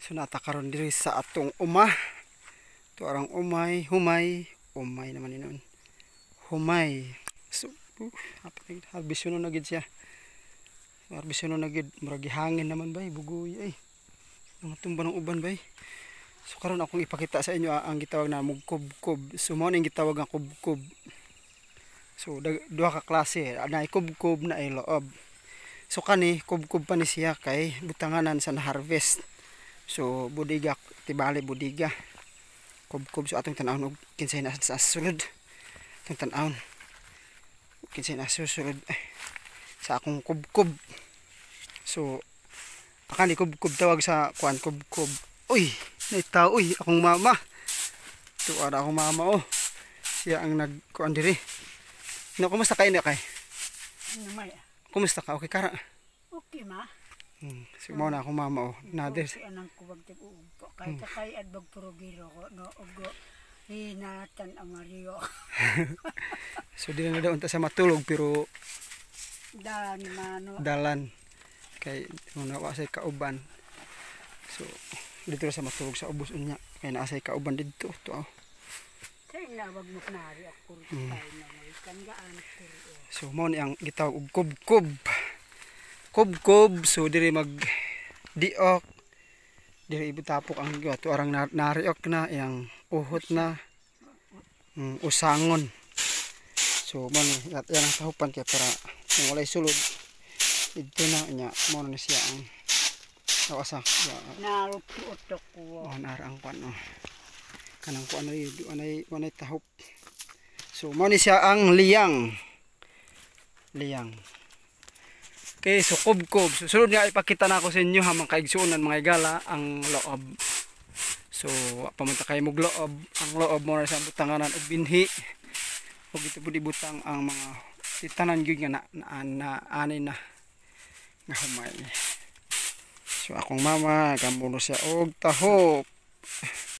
So natakaron diri sa atong uma. Ito arang umay, humay, umay naman inon. Humay. So harbisyon na gid siya. Harbisyon na gid, murag hangin naman bay, bugoy ay. Ang tumba ng uban bay. So karon akong ipakita sa inyo ang gitawag na mugkubkob. So mao ning gitawag nga kubkob. So duha ka klase, na kubkob na ay loob. So kani kubkob pa ni siya kay butanganan sa na-harvest. So budiga, tibali budiga. Kubkob so atong tan-awon og kinsay na sa sulod. Atong tan-awon. Kinsay na susulod sa akong kubkob. So akani kubkob tawag sa kuan kubkob. Uy, naitaw uy akong mama. Ito ara akong mama oh. Siya ang nagkuan diri. No, kumusta kay na kay? Namay. Kumusta ka? Okay kara? Okay ma. So mo na akong mama oh. Nader. Si anang kubag tigupo. Kay kakay adbag purugiro ko no ugo. Hinatan amario. So di na daw unta sa matulog pero Dan mano. dalan kay una wa say kauban. So dito sa matulog sa ubos unya kay naa say kauban didto to. Kay nawag mo nari ako tay na may kangaan ko. So mo ni ang gitawag og kubkob. Kubkob so diri mag diok. Diri ibutapok ang to arang nariok na yang uhot na usangon. So mo ni yan ang tahupan kay para kung walay sulod dito na nya mo na siya ang awasa. Narupuot ko. Nara ang kwan oh. Kanang kuan anay tahop. So mo ni siya ang liyang. Liyang. Okay, so kubkob. So sunod nga ipakita na ako sa inyo ha mga kaigsuonan mga igala ang loob. So pamunta kay mog loob. Ang loob mo na sa butanganan og binhi. Ug ito pud ibutang ang mga titanan gyud nga na ani na nga humay. So akong mama gamuno siya og tahop.